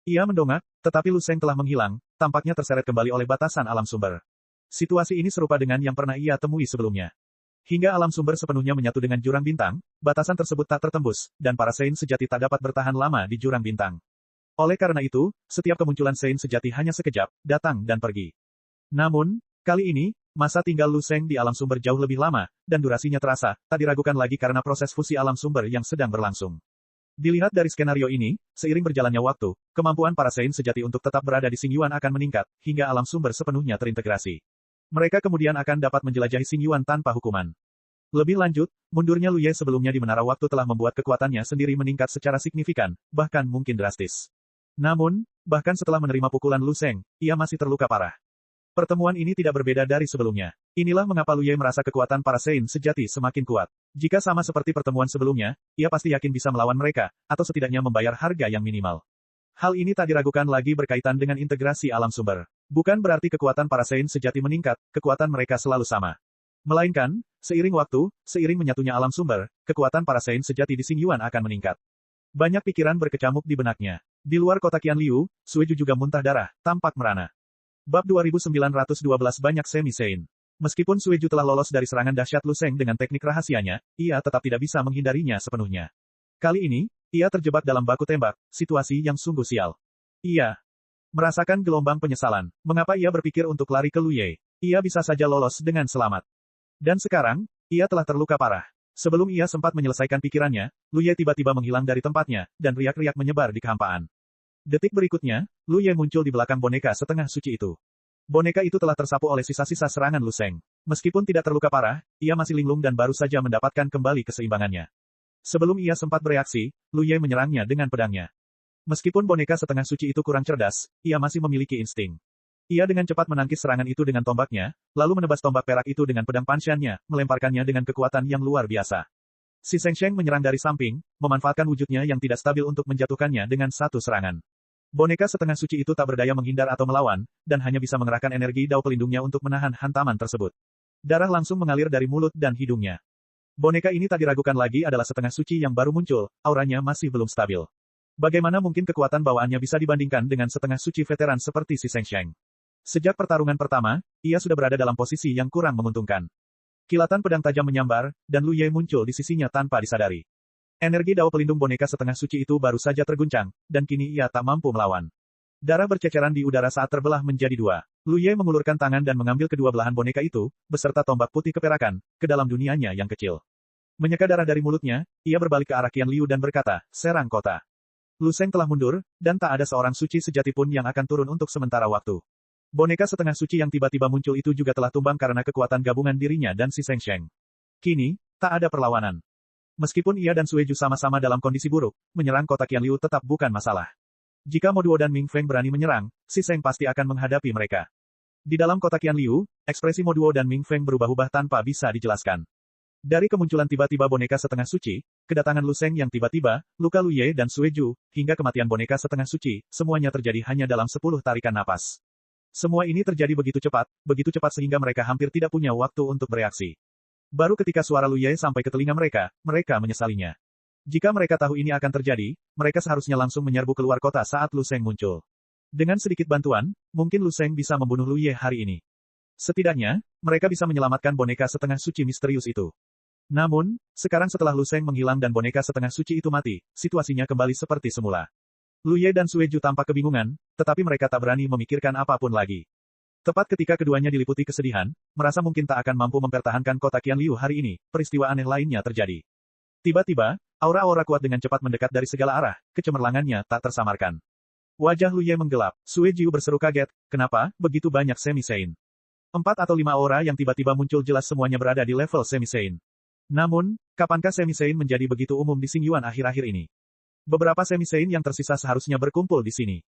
[SPEAKER 1] Ia mendongak, tetapi Lu Sheng telah menghilang, tampaknya terseret kembali oleh batasan alam sumber. Situasi ini serupa dengan yang pernah ia temui sebelumnya. Hingga alam sumber sepenuhnya menyatu dengan jurang bintang, batasan tersebut tak tertembus, dan para Sein sejati tak dapat bertahan lama di jurang bintang. Oleh karena itu, setiap kemunculan Sein sejati hanya sekejap, datang dan pergi. Namun, kali ini, masa tinggal Lu Sheng di alam sumber jauh lebih lama, dan durasinya terasa, tak diragukan lagi karena proses fusi alam sumber yang sedang berlangsung. Dilihat dari skenario ini, seiring berjalannya waktu, kemampuan para Sein sejati untuk tetap berada di Xingyuan akan meningkat, hingga alam sumber sepenuhnya terintegrasi. Mereka kemudian akan dapat menjelajahi Xingyuan tanpa hukuman. Lebih lanjut, mundurnya Lu Ye sebelumnya di Menara Waktu telah membuat kekuatannya sendiri meningkat secara signifikan, bahkan mungkin drastis. Namun, bahkan setelah menerima pukulan Lu Sheng, ia masih terluka parah. Pertemuan ini tidak berbeda dari sebelumnya. Inilah mengapa Lu Ye merasa kekuatan para Sein sejati semakin kuat. Jika sama seperti pertemuan sebelumnya, ia pasti yakin bisa melawan mereka, atau setidaknya membayar harga yang minimal. Hal ini tak diragukan lagi berkaitan dengan integrasi alam sumber. Bukan berarti kekuatan para Sein sejati meningkat, kekuatan mereka selalu sama. Melainkan, seiring waktu, seiring menyatunya alam sumber, kekuatan para Sein sejati di Xingyuan akan meningkat. Banyak pikiran berkecamuk di benaknya. Di luar kota Qianliu, Sueju juga muntah darah, tampak merana. Bab 2912 banyak semi-Sein. Meskipun Sueju telah lolos dari serangan dahsyat Lu Sheng dengan teknik rahasianya, ia tetap tidak bisa menghindarinya sepenuhnya. Kali ini, ia terjebak dalam baku tembak, situasi yang sungguh sial. Ia merasakan gelombang penyesalan. Mengapa ia berpikir untuk lari ke Lu Ye? Ia bisa saja lolos dengan selamat. Dan sekarang, ia telah terluka parah. Sebelum ia sempat menyelesaikan pikirannya, Lu Ye tiba-tiba menghilang dari tempatnya, dan riak-riak menyebar di kehampaan. Detik berikutnya, Lu Ye muncul di belakang boneka setengah suci itu. Boneka itu telah tersapu oleh sisa-sisa serangan Lu Sheng. Meskipun tidak terluka parah, ia masih linglung dan baru saja mendapatkan kembali keseimbangannya. Sebelum ia sempat bereaksi, Lu Ye menyerangnya dengan pedangnya. Meskipun boneka setengah suci itu kurang cerdas, ia masih memiliki insting. Ia dengan cepat menangkis serangan itu dengan tombaknya, lalu menebas tombak perak itu dengan pedang pansyannya, melemparkannya dengan kekuatan yang luar biasa. Si Sheng Sheng menyerang dari samping, memanfaatkan wujudnya yang tidak stabil untuk menjatuhkannya dengan satu serangan. Boneka setengah suci itu tak berdaya menghindar atau melawan, dan hanya bisa mengerahkan energi dao pelindungnya untuk menahan hantaman tersebut. Darah langsung mengalir dari mulut dan hidungnya. Boneka ini tak diragukan lagi adalah setengah suci yang baru muncul, auranya masih belum stabil. Bagaimana mungkin kekuatan bawaannya bisa dibandingkan dengan setengah suci veteran seperti si Sheng Sheng? Sejak pertarungan pertama, ia sudah berada dalam posisi yang kurang menguntungkan. Kilatan pedang tajam menyambar, dan Lu Ye muncul di sisinya tanpa disadari. Energi dao pelindung boneka setengah suci itu baru saja terguncang, dan kini ia tak mampu melawan. Darah berceceran di udara saat terbelah menjadi dua. Lu Ye mengulurkan tangan dan mengambil kedua belahan boneka itu, beserta tombak putih keperakan, ke dalam dunianya yang kecil. Menyeka darah dari mulutnya, ia berbalik ke arah Qianliu dan berkata, "Serang kota." Lu Sheng telah mundur, dan tak ada seorang suci sejati pun yang akan turun untuk sementara waktu. Boneka setengah suci yang tiba-tiba muncul itu juga telah tumbang karena kekuatan gabungan dirinya dan si Seng Sheng. Kini, tak ada perlawanan. Meskipun ia dan Sueju sama-sama dalam kondisi buruk, menyerang kota Qianliu tetap bukan masalah. Jika Mo Duo dan Ming Feng berani menyerang, si Seng pasti akan menghadapi mereka. Di dalam kota Qianliu, ekspresi Mo Duo dan Ming Feng berubah-ubah tanpa bisa dijelaskan. Dari kemunculan tiba-tiba boneka setengah suci, kedatangan Lu Seng yang tiba-tiba, luka Lu Ye dan Sueju, hingga kematian boneka setengah suci, semuanya terjadi hanya dalam 10 tarikan napas. Semua ini terjadi begitu cepat sehingga mereka hampir tidak punya waktu untuk bereaksi. Baru ketika suara Lu Ye sampai ke telinga mereka menyesalinya. Jika mereka tahu ini akan terjadi, mereka seharusnya langsung menyerbu keluar kota saat Lu Seng muncul. Dengan sedikit bantuan, mungkin Lu Seng bisa membunuh Lu Ye hari ini. Setidaknya, mereka bisa menyelamatkan boneka setengah suci misterius itu. Namun, sekarang setelah Lu Seng menghilang dan boneka setengah suci itu mati, situasinya kembali seperti semula. Lu Ye dan Sueju tampak kebingungan, tetapi mereka tak berani memikirkan apapun lagi. Tepat ketika keduanya diliputi kesedihan, merasa mungkin tak akan mampu mempertahankan kota Qianliu hari ini, peristiwa aneh lainnya terjadi. Tiba-tiba, aura-aura kuat dengan cepat mendekat dari segala arah, kecemerlangannya tak tersamarkan. Wajah Lu Ye menggelap, Sueju berseru kaget, kenapa, begitu banyak semi-sein? 4 atau 5 aura yang tiba-tiba muncul jelas semuanya berada di level semi-sein. Namun, kapankah semi-sein menjadi begitu umum di Xingyuan akhir-akhir ini? Beberapa semi-sein yang tersisa seharusnya berkumpul di sini.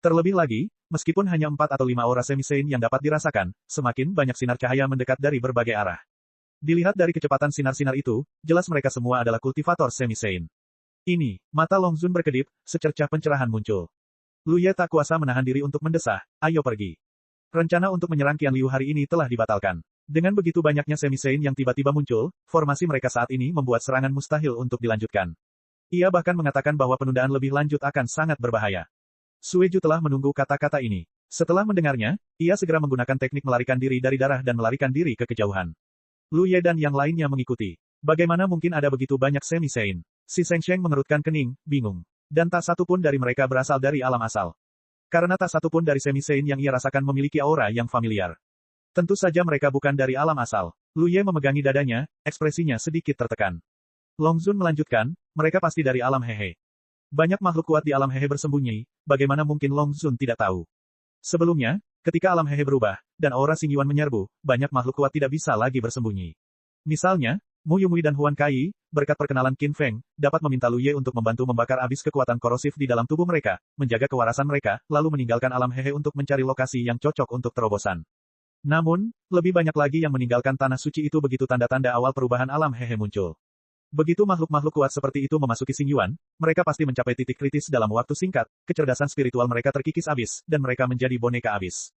[SPEAKER 1] Terlebih lagi, meskipun hanya 4 atau 5 aura semi-sein yang dapat dirasakan, semakin banyak sinar cahaya mendekat dari berbagai arah. Dilihat dari kecepatan sinar-sinar itu, jelas mereka semua adalah kultivator semi-sein. Ini, mata Long Zun berkedip, secercah pencerahan muncul. Lu Ye tak kuasa menahan diri untuk mendesah, ayo pergi. Rencana untuk menyerang Qianliu hari ini telah dibatalkan. Dengan begitu banyaknya semi-sein yang tiba-tiba muncul, formasi mereka saat ini membuat serangan mustahil untuk dilanjutkan. Ia bahkan mengatakan bahwa penundaan lebih lanjut akan sangat berbahaya. Sueju telah menunggu kata-kata ini. Setelah mendengarnya, ia segera menggunakan teknik melarikan diri dari darah dan melarikan diri ke kejauhan. Lu Ye dan yang lainnya mengikuti. Bagaimana mungkin ada begitu banyak semi-sein? Si Seng Sheng mengerutkan kening, bingung. Dan tak satu pun dari mereka berasal dari alam asal. Karena tak satu pun dari semi-sein yang ia rasakan memiliki aura yang familiar. Tentu saja mereka bukan dari alam asal. Lu Ye memegangi dadanya, ekspresinya sedikit tertekan. Long Zun melanjutkan, mereka pasti dari alam Hehe. Banyak makhluk kuat di alam Hehe bersembunyi, bagaimana mungkin Long Zun tidak tahu? Sebelumnya, ketika alam Hehe berubah, dan aura Xingyuan menyerbu, banyak makhluk kuat tidak bisa lagi bersembunyi. Misalnya, Mu Yumui dan Huan Kai, berkat perkenalan Qin Feng, dapat meminta Lu Ye untuk membantu membakar abis kekuatan korosif di dalam tubuh mereka, menjaga kewarasan mereka, lalu meninggalkan alam Hehe untuk mencari lokasi yang cocok untuk terobosan. Namun, lebih banyak lagi yang meninggalkan tanah suci itu begitu tanda-tanda awal perubahan alam Hehe muncul. Begitu makhluk-makhluk kuat seperti itu memasuki Xingyuan, mereka pasti mencapai titik kritis dalam waktu singkat, kecerdasan spiritual mereka terkikis abis, dan mereka menjadi boneka abis.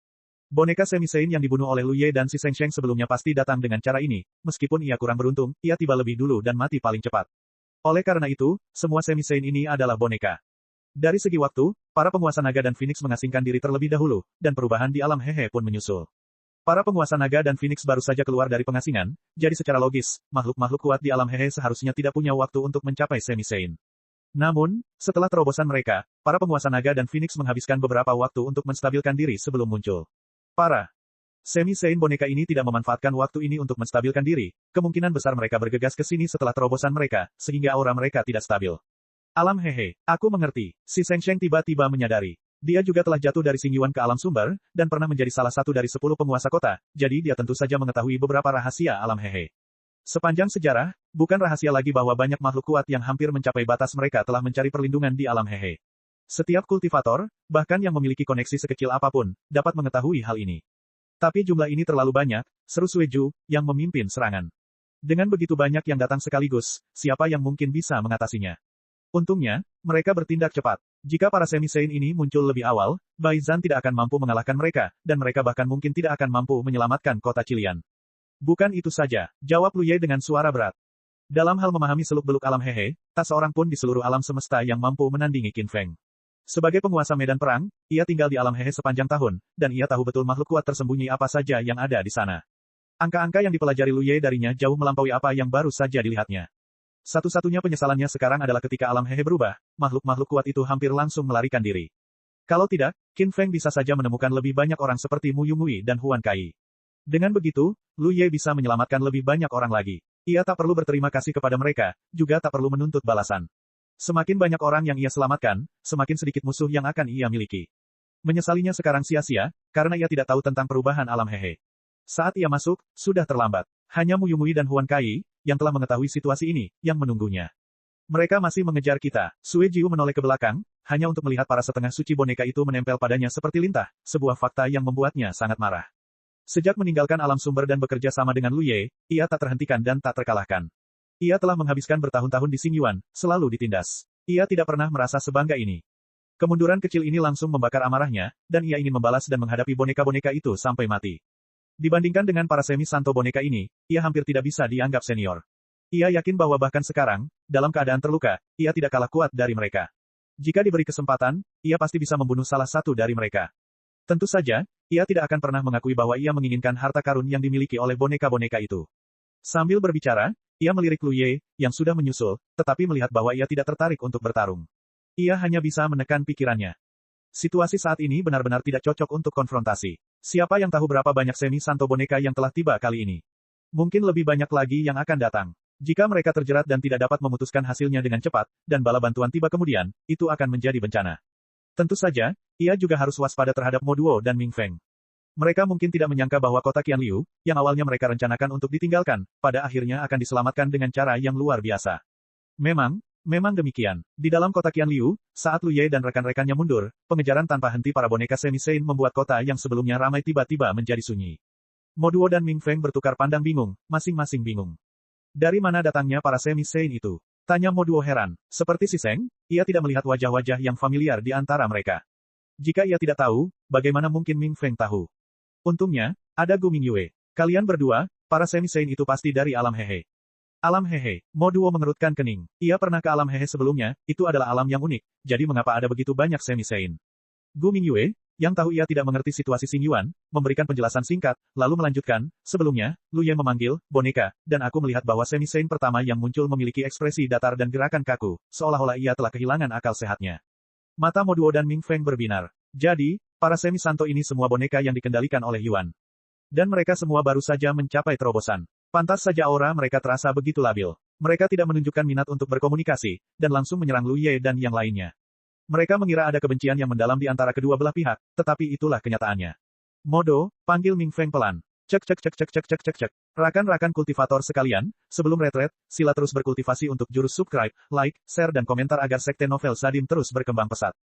[SPEAKER 1] Boneka semi-sein yang dibunuh oleh Lu Ye dan si Seng Sheng sebelumnya pasti datang dengan cara ini, meskipun ia kurang beruntung, ia tiba lebih dulu dan mati paling cepat. Oleh karena itu, semua semi-sein ini adalah boneka. Dari segi waktu, para penguasa naga dan Phoenix mengasingkan diri terlebih dahulu, dan perubahan di alam Hehe pun menyusul. Para penguasa naga dan Phoenix baru saja keluar dari pengasingan, jadi secara logis, makhluk-makhluk kuat di alam Hehe seharusnya tidak punya waktu untuk mencapai semi-sein. Namun, setelah terobosan mereka, para penguasa naga dan Phoenix menghabiskan beberapa waktu untuk menstabilkan diri sebelum muncul. Para semi-sein boneka ini tidak memanfaatkan waktu ini untuk menstabilkan diri, kemungkinan besar mereka bergegas ke sini setelah terobosan mereka, sehingga aura mereka tidak stabil. Alam Hehe, aku mengerti, si Seng Sheng tiba-tiba menyadari. Dia juga telah jatuh dari Xingyuan ke alam sumber, dan pernah menjadi salah satu dari 10 penguasa kota, jadi dia tentu saja mengetahui beberapa rahasia alam Hehe. Sepanjang sejarah, bukan rahasia lagi bahwa banyak makhluk kuat yang hampir mencapai batas mereka telah mencari perlindungan di alam Hehe. Setiap kultivator, bahkan yang memiliki koneksi sekecil apapun, dapat mengetahui hal ini. Tapi jumlah ini terlalu banyak, seru Sueju, yang memimpin serangan. Dengan begitu banyak yang datang sekaligus, siapa yang mungkin bisa mengatasinya? Untungnya, mereka bertindak cepat. Jika para semi-sein ini muncul lebih awal, Bai Zhan tidak akan mampu mengalahkan mereka, dan mereka bahkan mungkin tidak akan mampu menyelamatkan kota Qilian. Bukan itu saja, jawab Lu Ye dengan suara berat. Dalam hal memahami seluk-beluk alam Hehe, tak seorang pun di seluruh alam semesta yang mampu menandingi Qin Feng. Sebagai penguasa medan perang, ia tinggal di alam Hehe sepanjang tahun, dan ia tahu betul makhluk kuat tersembunyi apa saja yang ada di sana. Angka-angka yang dipelajari Lu Ye darinya jauh melampaui apa yang baru saja dilihatnya. Satu-satunya penyesalannya sekarang adalah ketika alam Hehe berubah, makhluk-makhluk kuat itu hampir langsung melarikan diri. Kalau tidak, Qin Feng bisa saja menemukan lebih banyak orang seperti Mu Yumui dan Huan Kai. Dengan begitu, Lu Ye bisa menyelamatkan lebih banyak orang lagi. Ia tak perlu berterima kasih kepada mereka, juga tak perlu menuntut balasan. Semakin banyak orang yang ia selamatkan, semakin sedikit musuh yang akan ia miliki. Menyesalinya sekarang sia-sia, karena ia tidak tahu tentang perubahan alam Hehe. Saat ia masuk, sudah terlambat. Hanya Mu Yumui dan Huan Kai, yang telah mengetahui situasi ini, yang menunggunya. Mereka masih mengejar kita. Sue Jiu menoleh ke belakang, hanya untuk melihat para setengah suci boneka itu menempel padanya seperti lintah, sebuah fakta yang membuatnya sangat marah. Sejak meninggalkan alam sumber dan bekerja sama dengan Lu Ye, ia tak terhentikan dan tak terkalahkan. Ia telah menghabiskan bertahun-tahun di Xingyuan, selalu ditindas. Ia tidak pernah merasa sebangga ini. Kemunduran kecil ini langsung membakar amarahnya, dan ia ingin membalas dan menghadapi boneka-boneka itu sampai mati. Dibandingkan dengan para semi-santo boneka ini, ia hampir tidak bisa dianggap senior. Ia yakin bahwa bahkan sekarang, dalam keadaan terluka, ia tidak kalah kuat dari mereka. Jika diberi kesempatan, ia pasti bisa membunuh salah satu dari mereka. Tentu saja, ia tidak akan pernah mengakui bahwa ia menginginkan harta karun yang dimiliki oleh boneka-boneka itu. Sambil berbicara, ia melirik Lu Ye, yang sudah menyusul, tetapi melihat bahwa ia tidak tertarik untuk bertarung. Ia hanya bisa menekan pikirannya. Situasi saat ini benar-benar tidak cocok untuk konfrontasi. Siapa yang tahu berapa banyak semi-santo boneka yang telah tiba kali ini? Mungkin lebih banyak lagi yang akan datang. Jika mereka terjerat dan tidak dapat memutuskan hasilnya dengan cepat, dan bala bantuan tiba kemudian, itu akan menjadi bencana. Tentu saja, ia juga harus waspada terhadap Mo Duo dan Ming Feng. Mereka mungkin tidak menyangka bahwa kota Qianliu, yang awalnya mereka rencanakan untuk ditinggalkan, pada akhirnya akan diselamatkan dengan cara yang luar biasa. Memang demikian. Di dalam kota Qianliu, saat Lu Ye dan rekan-rekannya mundur, pengejaran tanpa henti para boneka semi-saint membuat kota yang sebelumnya ramai tiba-tiba menjadi sunyi. Mo Duo dan Ming Feng bertukar pandang bingung, masing-masing bingung. Dari mana datangnya para semi-saint itu? Tanya Mo Duo heran. Seperti si Seng, ia tidak melihat wajah-wajah yang familiar di antara mereka. Jika ia tidak tahu, bagaimana mungkin Ming Feng tahu? Untungnya, ada Gu Mingyue. Kalian berdua, para semi-saint itu pasti dari alam Hehe. Alam Hehe. Mo Duo mengerutkan kening. Ia pernah ke alam Hehe sebelumnya, itu adalah alam yang unik, jadi mengapa ada begitu banyak semi-saint? Gu Mingyue, yang tahu ia tidak mengerti situasi Xingyuan, memberikan penjelasan singkat, lalu melanjutkan, sebelumnya, Lu Ye memanggil, boneka, dan aku melihat bahwa semi-saint pertama yang muncul memiliki ekspresi datar dan gerakan kaku, seolah-olah ia telah kehilangan akal sehatnya. Mata Mo Duo dan Ming Feng berbinar. Jadi, para semi-santo ini semua boneka yang dikendalikan oleh Yuan. Dan mereka semua baru saja mencapai terobosan. Pantas saja aura mereka terasa begitu labil. Mereka tidak menunjukkan minat untuk berkomunikasi, dan langsung menyerang Lu Ye dan yang lainnya. Mereka mengira ada kebencian yang mendalam di antara kedua belah pihak, tetapi itulah kenyataannya. Modo, panggil Ming Feng pelan. Cek. Rakan-rakan kultivator sekalian, sebelum retret, sila terus berkultivasi untuk jurus subscribe, like, share dan komentar agar sekte novel Sadim terus berkembang pesat.